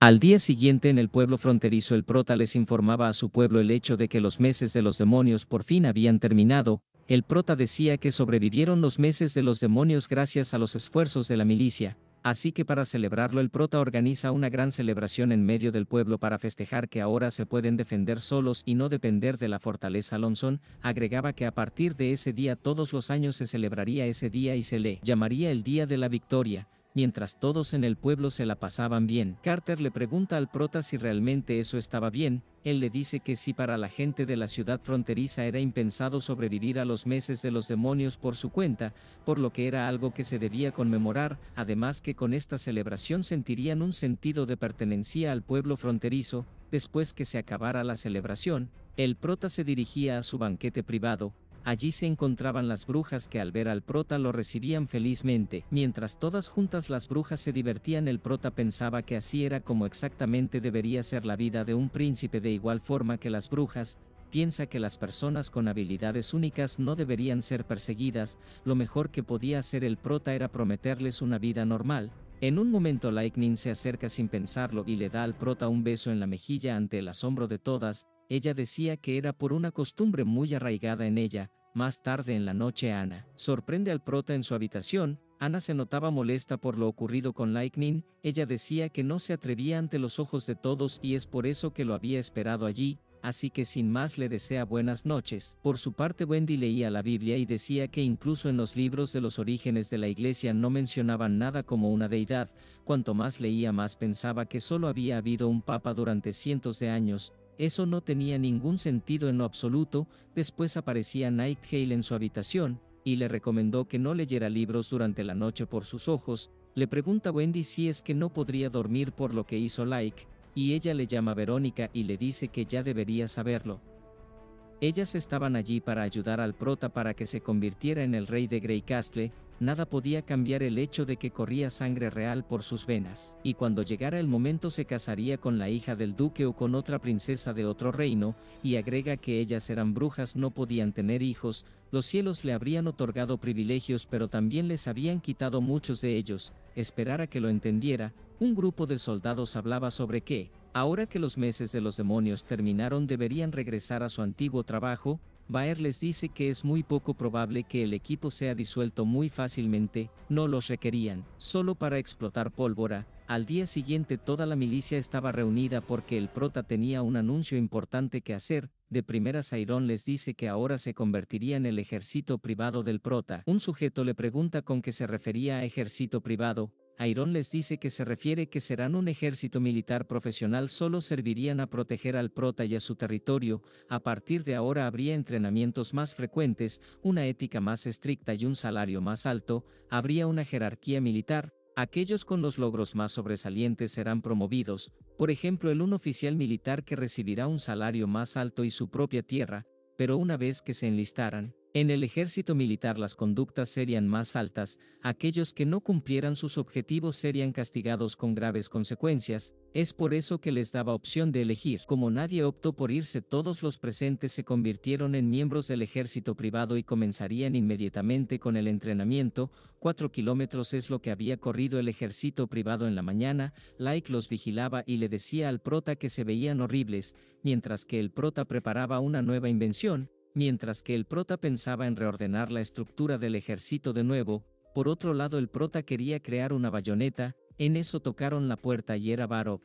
Al día siguiente en el pueblo fronterizo el prota les informaba a su pueblo el hecho de que los meses de los demonios por fin habían terminado. El prota decía que sobrevivieron los meses de los demonios gracias a los esfuerzos de la milicia, así que para celebrarlo el prota organiza una gran celebración en medio del pueblo para festejar que ahora se pueden defender solos y no depender de la fortaleza Lonson. Agregaba que a partir de ese día todos los años se celebraría ese día y se le llamaría el Día de la Victoria. Mientras todos en el pueblo se la pasaban bien, Carter le pregunta al prota si realmente eso estaba bien. Él le dice que si para la gente de la ciudad fronteriza era impensado sobrevivir a los meses de los demonios por su cuenta, por lo que era algo que se debía conmemorar, además que con esta celebración sentirían un sentido de pertenencia al pueblo fronterizo. Después que se acabara la celebración, el prota se dirigía a su banquete privado. Allí se encontraban las brujas que al ver al prota lo recibían felizmente. Mientras todas juntas las brujas se divertían, el prota pensaba que así era como exactamente debería ser la vida de un príncipe. De igual forma que las brujas, piensa que las personas con habilidades únicas no deberían ser perseguidas. Lo mejor que podía hacer el prota era prometerles una vida normal. En un momento Lightning se acerca sin pensarlo y le da al prota un beso en la mejilla ante el asombro de todas. Ella decía que era por una costumbre muy arraigada en ella. Más tarde en la noche Ana sorprende al prota en su habitación. Ana se notaba molesta por lo ocurrido con Lightning. Ella decía que no se atrevía ante los ojos de todos y es por eso que lo había esperado allí, así que sin más le desea buenas noches. Por su parte Wendy leía la Biblia y decía que incluso en los libros de los orígenes de la iglesia no mencionaban nada como una deidad. Cuanto más leía más pensaba que solo había habido un papa durante cientos de años. Eso no tenía ningún sentido en lo absoluto. Después aparecía Nightingale en su habitación, y le recomendó que no leyera libros durante la noche por sus ojos. Le pregunta a Wendy si es que no podría dormir por lo que hizo Like, y ella le llama Verónica y le dice que ya debería saberlo. Ellas estaban allí para ayudar al prota para que se convirtiera en el rey de Greycastle. Nada podía cambiar el hecho de que corría sangre real por sus venas, y cuando llegara el momento se casaría con la hija del duque o con otra princesa de otro reino, y agrega que ellas eran brujas, no podían tener hijos. Los cielos le habrían otorgado privilegios pero también les habían quitado muchos de ellos. Esperar a que lo entendiera. Un grupo de soldados hablaba sobre que, ahora que los meses de los demonios terminaron, deberían regresar a su antiguo trabajo. Baer les dice que es muy poco probable que el equipo sea disuelto muy fácilmente, no los requerían, solo para explotar pólvora. Al día siguiente toda la milicia estaba reunida porque el prota tenía un anuncio importante que hacer. De primeras Iron les dice que ahora se convertiría en el ejército privado del prota. Un sujeto le pregunta con qué se refería a ejército privado. Iron les dice que se refiere que serán un ejército militar profesional, solo servirían a proteger al prota y a su territorio. A partir de ahora habría entrenamientos más frecuentes, una ética más estricta y un salario más alto. Habría una jerarquía militar. Aquellos con los logros más sobresalientes serán promovidos, por ejemplo un oficial militar que recibirá un salario más alto y su propia tierra, pero una vez que se enlistaran en el ejército militar las conductas serían más altas. Aquellos que no cumplieran sus objetivos serían castigados con graves consecuencias. Es por eso que les daba opción de elegir. Como nadie optó por irse, todos los presentes se convirtieron en miembros del ejército privado y comenzarían inmediatamente con el entrenamiento. 4 kilómetros es lo que había corrido el ejército privado en la mañana. Like los vigilaba y le decía al prota que se veían horribles, mientras que el prota preparaba una nueva invención. Mientras que el prota pensaba en reordenar la estructura del ejército de nuevo. Por otro lado el prota quería crear una bayoneta. En eso tocaron la puerta y era Barov.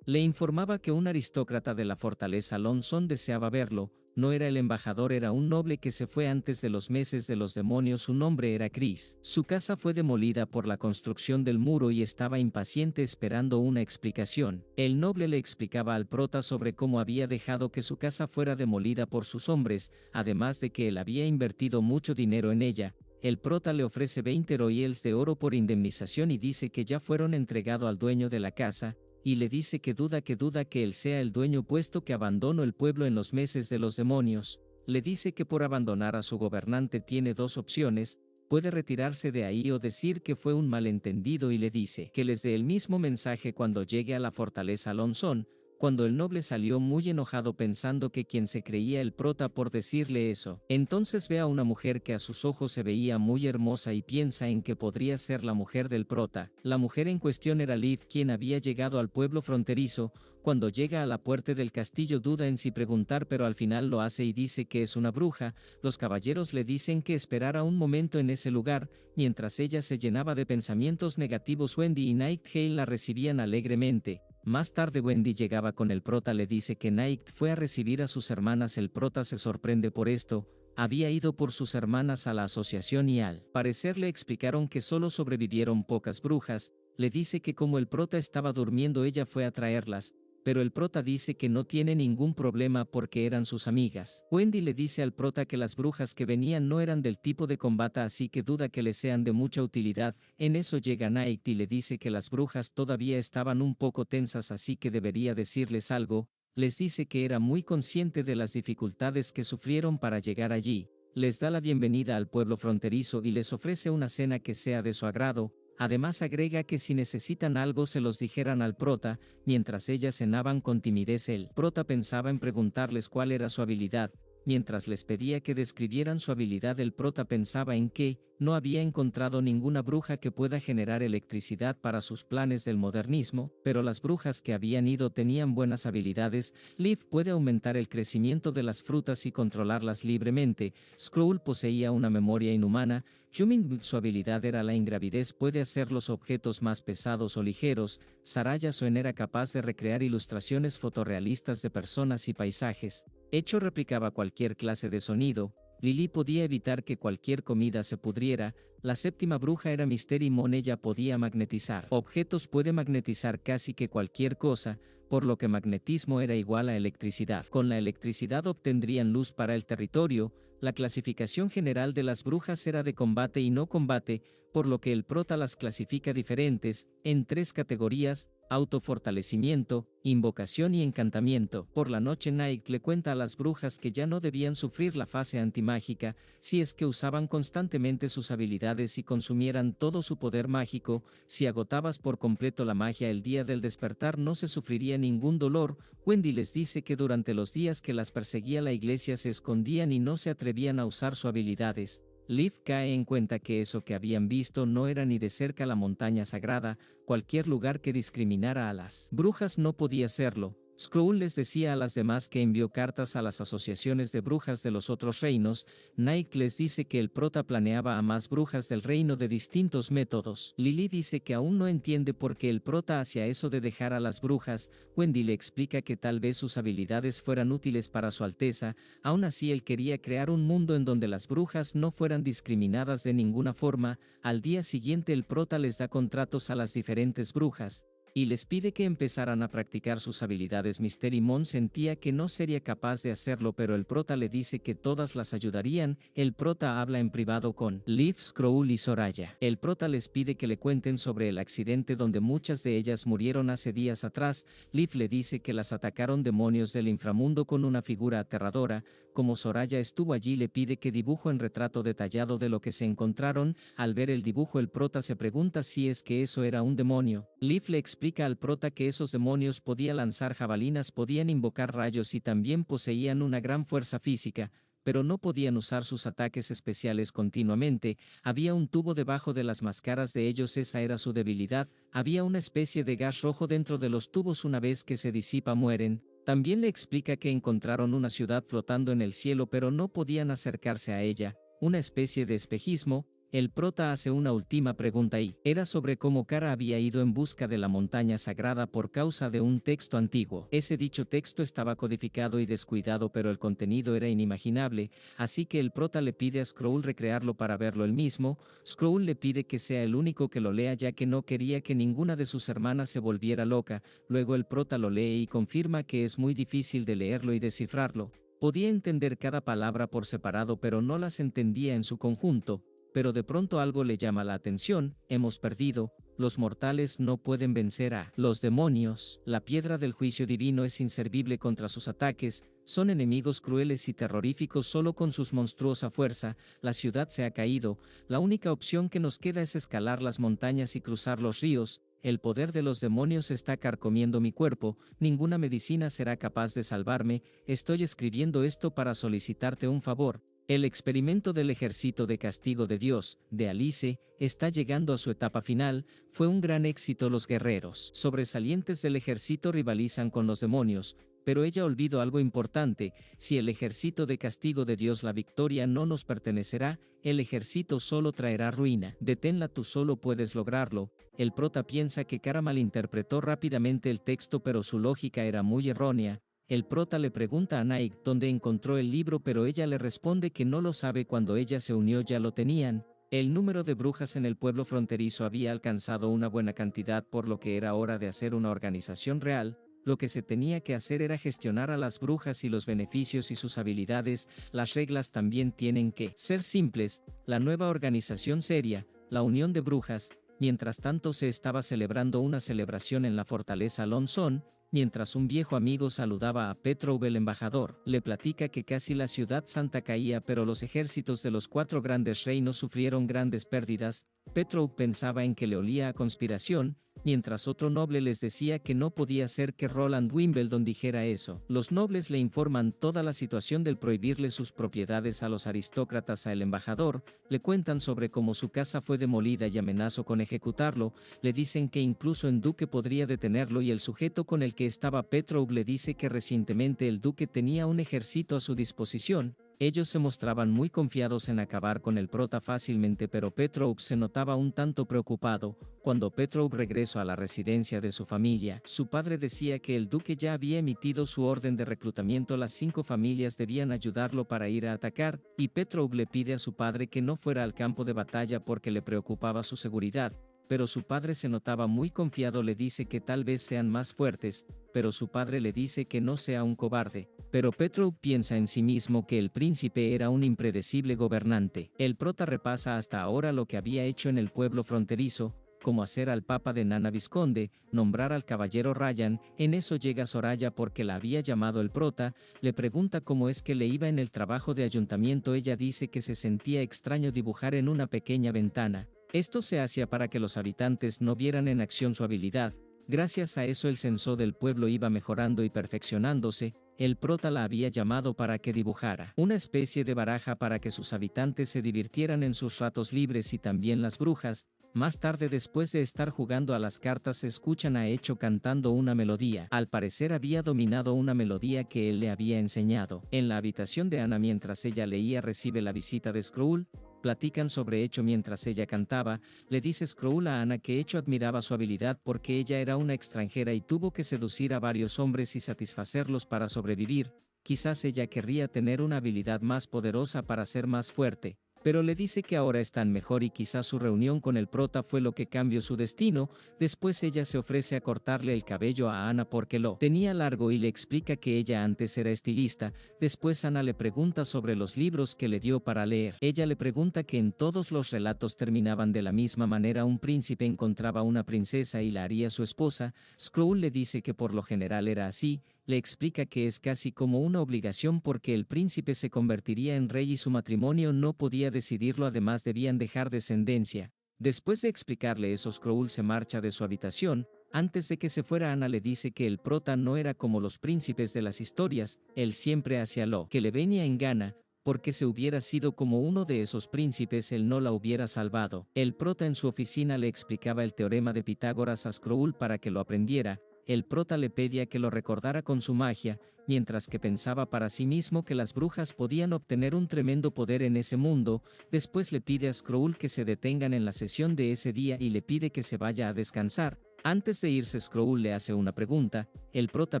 Le informaba que un aristócrata de la fortaleza Lonson deseaba verlo. No era el embajador, era un noble que se fue antes de los meses de los demonios. Su nombre era Chris. Su casa fue demolida por la construcción del muro y estaba impaciente esperando una explicación. El noble le explicaba al prota sobre cómo había dejado que su casa fuera demolida por sus hombres, además de que él había invertido mucho dinero en ella. El prota le ofrece 20 royals de oro por indemnización y dice que ya fueron entregados al dueño de la casa. Y le dice que duda que él sea el dueño puesto que abandonó el pueblo en los meses de los demonios. Le dice que por abandonar a su gobernante tiene dos opciones: puede retirarse de ahí o decir que fue un malentendido, y le dice que les dé el mismo mensaje cuando llegue a la fortaleza Lonson. cuando el noble salió muy enojado pensando que quien se creía el prota por decirle eso. Entonces ve a una mujer que a sus ojos se veía muy hermosa y piensa en que podría ser la mujer del prota. La mujer en cuestión era Liv, quien había llegado al pueblo fronterizo. Cuando llega a la puerta del castillo duda en si preguntar, pero al final lo hace y dice que es una bruja. Los caballeros le dicen que esperara un momento en ese lugar. Mientras ella se llenaba de pensamientos negativos, Wendy y Nightingale la recibían alegremente. Más tarde Wendy llegaba con el prota, le dice que Night fue a recibir a sus hermanas. El prota se sorprende por esto. Había ido por sus hermanas a la asociación y al parecer le explicaron que solo sobrevivieron pocas brujas. Le dice que como el prota estaba durmiendo ella fue a traerlas, pero el prota dice que no tiene ningún problema porque eran sus amigas. Wendy le dice al prota que las brujas que venían no eran del tipo de combate, así que duda que les sean de mucha utilidad. En eso llega Night y le dice que las brujas todavía estaban un poco tensas, así que debería decirles algo. Les dice que era muy consciente de las dificultades que sufrieron para llegar allí. Les da la bienvenida al pueblo fronterizo y les ofrece una cena que sea de su agrado. Además agrega que si necesitan algo se los dijeran al prota. Mientras ellas cenaban con timidez, el prota pensaba en preguntarles cuál era su habilidad. Mientras les pedía que describieran su habilidad, el prota pensaba en que no había encontrado ninguna bruja que pueda generar electricidad para sus planes del modernismo, pero las brujas que habían ido tenían buenas habilidades. Liv puede aumentar el crecimiento de las frutas y controlarlas libremente. Skrull poseía una memoria inhumana. Yumin, su habilidad era la ingravidez, puede hacer los objetos más pesados o ligeros. Saraya Suen era capaz de recrear ilustraciones fotorrealistas de personas y paisajes. Hecho replicaba cualquier clase de sonido. Lily podía evitar que cualquier comida se pudriera. La séptima bruja era Mystery Mon, ella podía magnetizar objetos, puede magnetizar casi que cualquier cosa, por lo que magnetismo era igual a electricidad. Con la electricidad obtendrían luz para el territorio. La clasificación general de las brujas era de combate y no combate, por lo que el prota las clasifica diferentes, en 3 categorías: autofortalecimiento, invocación y encantamiento. Por la noche Night le cuenta a las brujas que ya no debían sufrir la fase antimágica, si es que usaban constantemente sus habilidades y consumieran todo su poder mágico. Si agotabas por completo la magia el día del despertar no se sufriría ningún dolor. Wendy les dice que durante los días que las perseguía la iglesia se escondían y no se atrevían a usar sus habilidades. Liv cae en cuenta que eso que habían visto no era ni de cerca la montaña sagrada. Cualquier lugar que discriminara a las brujas no podía serlo. Skrull les decía a las demás que envió cartas a las asociaciones de brujas de los otros reinos. Night les dice que el prota planeaba a más brujas del reino de distintos métodos. Lily dice que aún no entiende por qué el prota hacía eso de dejar a las brujas. Wendy le explica que tal vez sus habilidades fueran útiles para su alteza. Aún así él quería crear un mundo en donde las brujas no fueran discriminadas de ninguna forma. Al día siguiente el prota les da contratos a las diferentes brujas y les pide que empezaran a practicar sus habilidades. Mystery Mon sentía que no sería capaz de hacerlo, pero el prota le dice que todas las ayudarían. El prota habla en privado con Liv, Skrull y Soraya. El prota les pide que le cuenten sobre el accidente donde muchas de ellas murieron hace días atrás. Liv le dice que las atacaron demonios del inframundo con una figura aterradora. Como Soraya estuvo allí, le pide que dibuje en retrato detallado de lo que se encontraron. Al ver el dibujo el prota se pregunta si es que eso era un demonio. Liv le explica al prota que esos demonios podían lanzar jabalinas, podían invocar rayos y también poseían una gran fuerza física, pero no podían usar sus ataques especiales continuamente. Había un tubo debajo de las máscaras de ellos, esa era su debilidad. Había una especie de gas rojo dentro de los tubos, una vez que se disipa mueren. También le explica que encontraron una ciudad flotando en el cielo pero no podían acercarse a ella, una especie de espejismo. El prota hace una última pregunta y era sobre cómo Kara había ido en busca de la montaña sagrada por causa de un texto antiguo. Ese dicho texto estaba codificado y descuidado, pero el contenido era inimaginable, así que el prota le pide a Skrull recrearlo para verlo él mismo. Skrull le pide que sea el único que lo lea, ya que no quería que ninguna de sus hermanas se volviera loca. Luego el prota lo lee y confirma que es muy difícil de leerlo y descifrarlo. Podía entender cada palabra por separado pero no las entendía en su conjunto. Pero de pronto algo le llama la atención: hemos perdido, los mortales no pueden vencer a los demonios, la piedra del juicio divino es inservible contra sus ataques, son enemigos crueles y terroríficos solo con su monstruosa fuerza, la ciudad se ha caído, la única opción que nos queda es escalar las montañas y cruzar los ríos. el poder de los demonios está carcomiendo mi cuerpo, ninguna medicina será capaz de salvarme, estoy escribiendo esto para solicitarte un favor. El experimento del ejército de castigo de Dios, de Alice, está llegando a su etapa final, fue un gran éxito. Los guerreros sobresalientes del ejército rivalizan con los demonios, pero ella olvidó algo importante: si el ejército de castigo de Dios la victoria no nos pertenecerá, el ejército solo traerá ruina. Deténla, tú solo puedes lograrlo. El prota piensa que Kara malinterpretó rápidamente el texto, pero su lógica era muy errónea. El prota le pregunta a Nike dónde encontró el libro, pero ella le responde que no lo sabe. Cuando ella se unió ya lo tenían. El número de brujas en el pueblo fronterizo había alcanzado una buena cantidad, por lo que era hora de hacer una organización real. Lo que se tenía que hacer era gestionar a las brujas y los beneficios y sus habilidades. Las reglas también tienen que ser simples. La nueva organización seria, la Unión de Brujas. Mientras tanto se estaba celebrando una celebración en la fortaleza Lonzón, mientras un viejo amigo saludaba a Petrov el embajador. Le platica que casi la ciudad santa caía, pero los ejércitos de los 4 grandes reinos sufrieron grandes pérdidas. Petrov pensaba en que le olía a conspiración, mientras otro noble les decía que no podía ser que Roland Wimbledon dijera eso. Los nobles le informan toda la situación del prohibirle sus propiedades a los aristócratas. A el embajador le cuentan sobre cómo su casa fue demolida y amenazó con ejecutarlo. Le dicen que incluso el duque podría detenerlo, y el sujeto con el que estaba Petrov le dice que recientemente el duque tenía un ejército a su disposición. Ellos se mostraban muy confiados en acabar con el prota fácilmente, pero Petrov se notaba un tanto preocupado. Cuando Petrov regresó a la residencia de su familia, su padre decía que el duque ya había emitido su orden de reclutamiento. Las 5 familias debían ayudarlo para ir a atacar, y Petrov le pide a su padre que no fuera al campo de batalla porque le preocupaba su seguridad. Pero su padre se notaba muy confiado. Le dice que tal vez sean más fuertes, pero su padre le dice que no sea un cobarde. Pero Petrov piensa en sí mismo que el príncipe era un impredecible gobernante. El prota repasa hasta ahora lo que había hecho en el pueblo fronterizo, como hacer al papa de Nana Visconde, nombrar al caballero Ryan. En eso llega Soraya porque la había llamado el prota, le pregunta cómo es que le iba en el trabajo de ayuntamiento. Ella dice que se sentía extraño dibujar en una pequeña ventana. Esto se hacía para que los habitantes no vieran en acción su habilidad. Gracias a eso el censo del pueblo iba mejorando y perfeccionándose. El prota la había llamado para que dibujara una especie de baraja para que sus habitantes se divirtieran en sus ratos libres, y también las brujas. Más tarde, después de estar jugando a las cartas, se escuchan a Echo cantando una melodía. Al parecer había dominado una melodía que él le había enseñado. En la habitación de Ana, mientras ella leía, recibe la visita de Skrull. Platican sobre Echo mientras ella cantaba. Le dice Skrull a Ana que Echo admiraba su habilidad porque ella era una extranjera y tuvo que seducir a varios hombres y satisfacerlos para sobrevivir. Quizás ella querría tener una habilidad más poderosa para ser más fuerte, pero le dice que ahora están mejor y quizás su reunión con el prota fue lo que cambió su destino. Después ella se ofrece a cortarle el cabello a Ana porque lo tenía largo y le explica que ella antes era estilista. Después Ana le pregunta sobre los libros que le dio para leer. Ella le pregunta que en todos los relatos terminaban de la misma manera: un príncipe encontraba una princesa y la haría su esposa. Skrull le dice que por lo general era así. Le explica que es casi como una obligación porque el príncipe se convertiría en rey y su matrimonio no podía decidirlo, además debían dejar descendencia. Después de explicarle eso, Skrull se marcha de su habitación. Antes de que se fuera, Ana le dice que el prota no era como los príncipes de las historias, él siempre hacía lo que le venía en gana, porque si hubiera sido como uno de esos príncipes él no la hubiera salvado. El prota en su oficina le explicaba el teorema de Pitágoras a Skrull para que lo aprendiera. El prota le pedía que lo recordara con su magia, mientras que pensaba para sí mismo que las brujas podían obtener un tremendo poder en ese mundo. Después le pide a Skrull que se detengan en la sesión de ese día y le pide que se vaya a descansar. Antes de irse, Skrull le hace una pregunta. El prota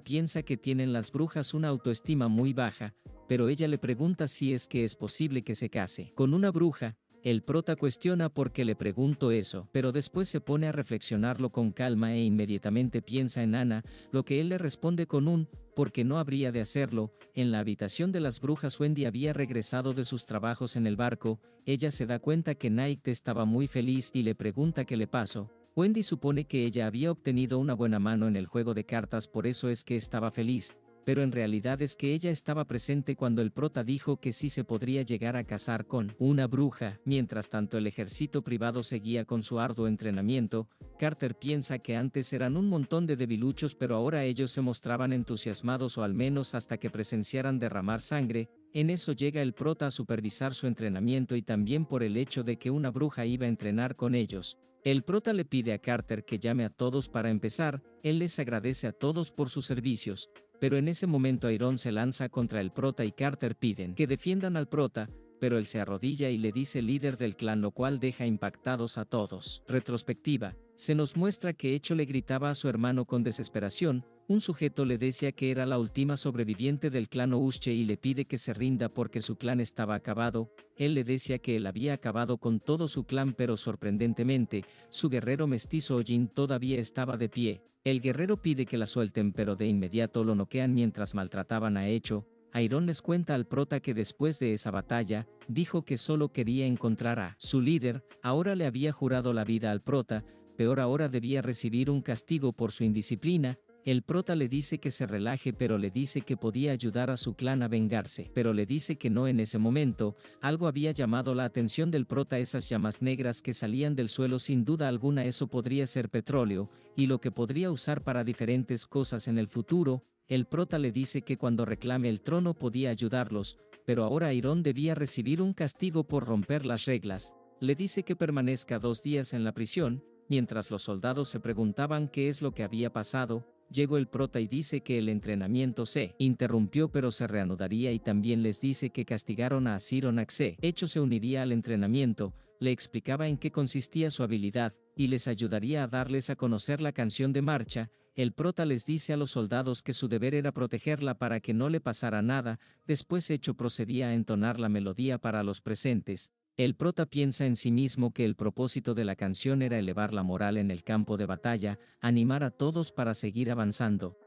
piensa que tienen las brujas una autoestima muy baja, pero ella le pregunta si es que es posible que se case con una bruja. El prota cuestiona por qué le pregunto eso, pero después se pone a reflexionarlo con calma e inmediatamente piensa en Ana, lo que él le responde con un «porque no habría de hacerlo». En la habitación de las brujas, Wendy había regresado de sus trabajos en el barco. Ella se da cuenta que Night estaba muy feliz y le pregunta qué le pasó. Wendy supone que ella había obtenido una buena mano en el juego de cartas, por eso es que estaba feliz. pero en realidad es que ella estaba presente cuando el prota dijo que sí se podría llegar a casar con una bruja. Mientras tanto el ejército privado seguía con su arduo entrenamiento. Carter piensa que antes eran un montón de debiluchos, pero ahora ellos se mostraban entusiasmados, o al menos hasta que presenciaran derramar sangre. En eso llega el prota a supervisar su entrenamiento, y también por el hecho de que una bruja iba a entrenar con ellos. El prota le pide a Carter que llame a todos para empezar. Él les agradece a todos por sus servicios, pero en ese momento Iron se lanza contra el prota y Carter piden que defiendan al prota, pero él se arrodilla y le dice líder del clan, lo cual deja impactados a todos. Retrospectiva, se nos muestra que Echo le gritaba a su hermano con desesperación. Un sujeto le decía que era la última sobreviviente del clan Ousche y le pide que se rinda porque su clan estaba acabado. Él le decía que él había acabado con todo su clan, pero sorprendentemente, su guerrero mestizo Ojin todavía estaba de pie. El guerrero pide que la suelten, pero de inmediato lo noquean mientras maltrataban a Echo. Iron les cuenta al prota que después de esa batalla, dijo que solo quería encontrar a su líder. Ahora le había jurado la vida al prota, peor, ahora debía recibir un castigo por su indisciplina. El prota le dice que se relaje, pero le dice que podía ayudar a su clan a vengarse, pero le dice que no en ese momento. Algo había llamado la atención del prota: esas llamas negras que salían del suelo. Sin duda alguna eso podría ser petróleo, y lo que podría usar para diferentes cosas en el futuro. El prota le dice que cuando reclame el trono podía ayudarlos, pero ahora Iron debía recibir un castigo por romper las reglas. Le dice que permanezca 2 días en la prisión. Mientras los soldados se preguntaban qué es lo que había pasado, llegó el prota y dice que el entrenamiento se interrumpió pero se reanudaría, y también les dice que castigaron a Asiron Axe. Echo se uniría al entrenamiento, le explicaba en qué consistía su habilidad, y les ayudaría a darles a conocer la canción de marcha. El prota les dice a los soldados que su deber era protegerla para que no le pasara nada. Después Echo procedía a entonar la melodía para los presentes. El prota piensa en sí mismo que el propósito de la canción era elevar la moral en el campo de batalla, animar a todos para seguir avanzando.